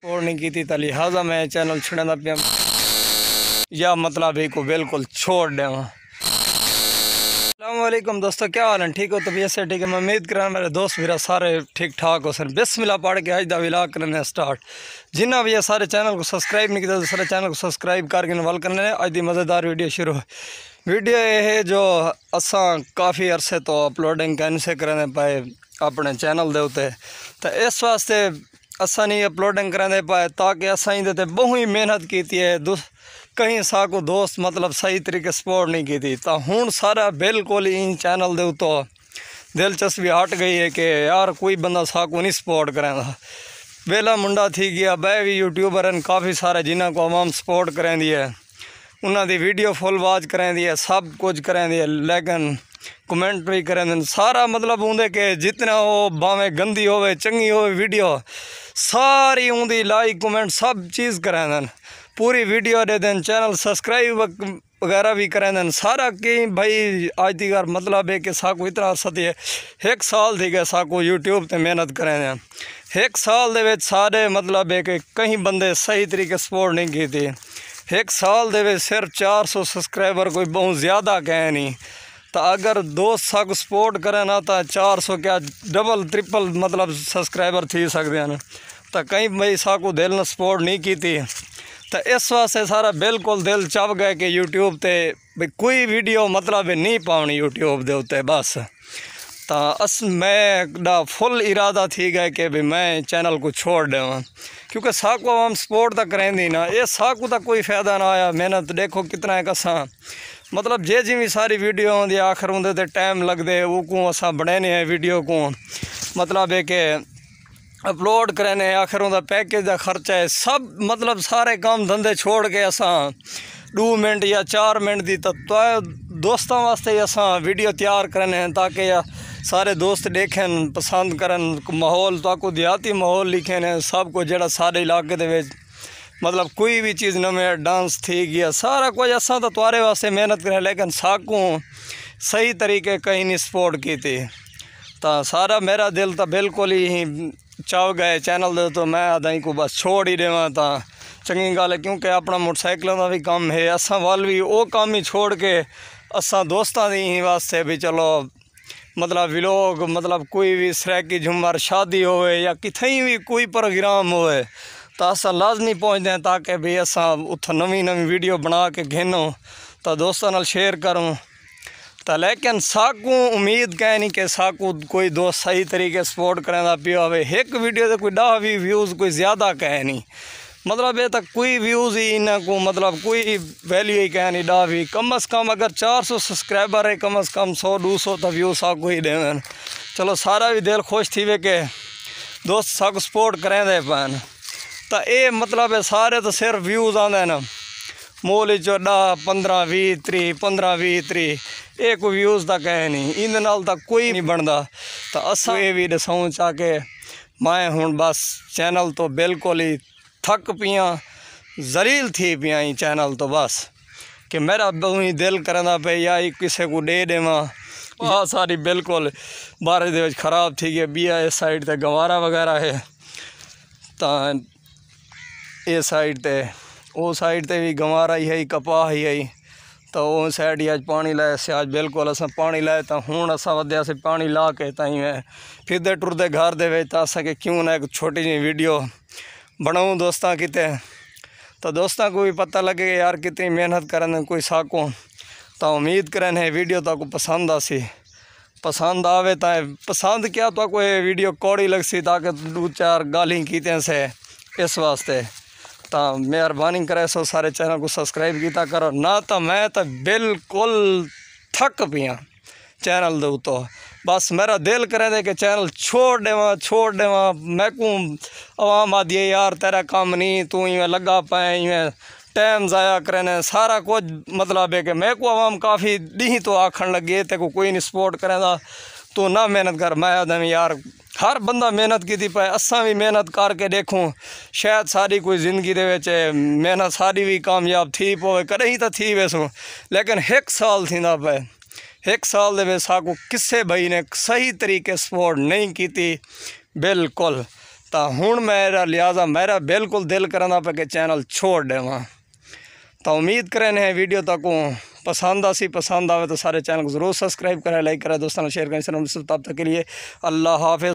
और नहीं की थी, तो लिहाजा मैं चैनल छड़ा पिया या मतलब ही को बिल्कुल छोड़ देवा। अस्सलामुअलैकुम दोस्तों, क्या हाल है? ठीक हो? तबीयत से ठीक है? मैं उम्मीद कर मेरे दोस्त मेरा सारे ठीक ठाक हो सर। बिस्मिल्लाह पढ़ के आज दा विलाग करने स्टार्ट। जिन्ना भी ये सारे चैनल को सब्सक्राइब नहीं किया तो सारे चैनल को सब्सक्राइब करके नवल करने। अज की मज़ेदार वीडियो शुरू है। वीडियो ये है जो असा काफ़ी अरसे तो अपलोडिंग कैंसे करने पाए अपने चैनल दे उत्ते, तो इस वास्ते असा नहीं अपलोडिंग करने पाए ताकि असा ही बहु ही मेहनत की है। कहीं साकू दोस्त मतलब सही तरीके सपोर्ट नहीं की थी, तो हूँ सारा बिल्कुल इन चैनल दे उत्तो दिलचस्पी हट गई है कि यार कोई बंदा साकू नहीं सपोर्ट करेंदा। वेला मुंडा थी गया बै भी यूट्यूबर हैं काफ़ी सारे जिन्हों को आवाम सपोर्ट करें दी है, उन्होंने वीडियो फुल वाच करें दी है, सब कुछ करें दी है, लेकिन कमेंट भी करें सारा मतलब उनके के जितना हो भावें गंदी होवे चंगी होवे वीडियो सारी उनकी लाइक कमेंट सब चीज़ करें दें, पूरी वीडियो दे दें, चैनल सब्सक्राइब वगैरह भी करें दें सारा। कि भाई आज की गार मतलब है कि साकू इतना अर्सा थी 1 साल थी गए साकू यूट्यूब पर मेहनत करें दें। 1 साल दे सारे मतलब है कि कहीं बंदे सही तरीके सपोर्ट नहीं की थी। 1 साल दे सिर्फ 400 सब्सक्राइबर कोई बहुत ज़्यादा कह नहीं, तो अगर दोस्त साकू सपोर्ट करें ना तो 400 क्या डबल ट्रिपल मतलब सब्सक्राइबर थी सकते हैं। तो कहीं भाई साकू दिल ने सपोर्ट नहीं की थी, तो इस वास्ते सारा बिल्कुल दिल चप गए कि यूट्यूब पे भाई कोई वीडियो मतलब नहीं पानी यूट्यूब दे उत्ते बस। तो मैं फुल इरादा थी गए कि भाई मैं चैनल को छोड़ देवा, क्योंकि साकू हम सपोर्ट तो करें दी ना, ये साकू तो कोई फ़ायदा ना आया। मेहनत देखो कितना है कसा मतलब जे जी सारी वीडियो आँदी आखिर उनके टाइम लगते वो को असा बनाने हैं वीडियो को मतलब है कि अपलोड करने आखिर उनका पैकेज का खर्चा है सब मतलब सारे काम धंधे छोड़ के असा 2 मिनट या 4 मिनट दी तो दोस्तों वास्ते असा वीडियो तैयार करने हैं ताकि सारे दोस्त देखें पसंद करन। माहौल तो आपको देहाती माहौल लिखे ने सब कुछ जरा सारे इलाके दे मतलब कोई भी चीज़ नवे डांस थी गया सारा कुछ असा तो तुम्हारे वास्ते मेहनत करें, लेकिन साकू सही तरीके कहीं नहीं सपोर्ट की थी। तो सारा मेरा दिल तो बिल्कुल ही चाव गए चैनल दे, तो मैं आदा को बस छोड़ ही देवा तो चंगी गल है, क्योंकि अपना मोटरसाइकिलों का भी काम है असा वाल भी वो काम ही छोड़ के असा दोस्तों ही वास्ते भी चलो मतलब व्लॉग मतलब कोई भी सराकी झुमर शादी होए या कितनी भी कोई प्रोग्राम होए तो असा लाजमी पहुँचते हैं ताकि भी असा उत नवी वीडियो बना के घेनो तो दोस्तों नाल शेयर करूँ। तो लेकिन साकू उम्मीद कह नहीं कि साकू कोई दोस्त सही तरीके सपोर्ट करें पियो हो। एक वीडियो तो कोई 10 भी व्यूज़ कोई ज़्यादा कह नहीं मतलब ये तक कोई व्यूज़ ही इन्हें को मतलब कोई वैल्यू ही कह नहीं 10 भी कम अज़ कम अगर 400 सब्सक्राइबर है कम अज़ कम 100-200 तो व्यू साकू ही देवें। चलो सारा भी दिल खुश थी वे के दोस्त साकू सपोर्ट करें दे पैन। तो ये मतलब है सारे तो सिर्फ व्यूज़ आते ना मोल चो 10 15 20 30 15 20 30 ये कोई व्यूज़ तक है नहीं इन नाल तक कोई नहीं बनता। तो असा ये भी दसाऊँ चाह के मैं हूँ बस चैनल तो बिल्कुल ही थक पियाँ जलील थी पियाँ ही चैनल तो बस कि मेरा बहु ही दिल करना पे या किसी को दे देवा वहाँ सारी बिल्कुल बारिश दे खराब थी गई बिया इस साइड ते गवारा वगैरह है तो ये साइड ते वो साइड ते भी गंवारा ही है कपाह ही है तो वो साइड ही अज पानी लाए से आज बिल्कुल अस पानी लाए तो हूँ अस वध्या से पानी ला के ताई मैं फिरते टुरते घर दे तो अस क्यों ना एक छोटी जी वीडियो बनाऊँ दोस्तों किते तो दोस्तों को भी पता लगे यार कितनी मेहनत करें कोई साकू। तो उम्मीद करें है वीडियो तो आपको पसंद आसी पसंद आवे तो पसंद क्या तो आपको ये वीडियो कौड़ी लग सी ताकि 2-4 गाली कीते से इस वास्ते तो मेहरबानी करे सो सारे चैनल को सब्सक्राइब किया करो ना। तो मैं तो बिल्कुल थक पिया चैनल दे तो बस मेरा दिल करे दे कि चैनल छोड़ देवा मैं को आवाम आदि यार तेरा काम नहीं तू इवें लगा पाए इवें टाइम ज़ाया करें सारा कुछ मतलब है कि मैं को आवाम काफ़ी डी तो आखन लगे ते को कोई नहीं सपोर्ट करेंदा तो ना मेहनत कर। मैं आदम यार हर बंदा मेहनत की पाए असा भी मेहनत करके देखूँ शायद सारी कोई ज़िंदगी दे मेहनत सारी भी कामयाब थी पाए कहीं तो थी वैसो, लेकिन 1 साल थी पे 1 साल दे साकू किसी भाई ने सही तरीके सपोर्ट नहीं की बिल्कुल। तो हुण मेरा लिहाजा मेरा बिल्कुल दिल करना पे कि चैनल छोड़ देवा। तो उम्मीद करें हैं वीडियो तक पसंद पसंद आवे तो सारे चैनल को ज़रूर सब्सक्राइब करें, लाइक करें, दोस्तों शेयर करें। तब तक के लिए अल्लाह हाफिज़।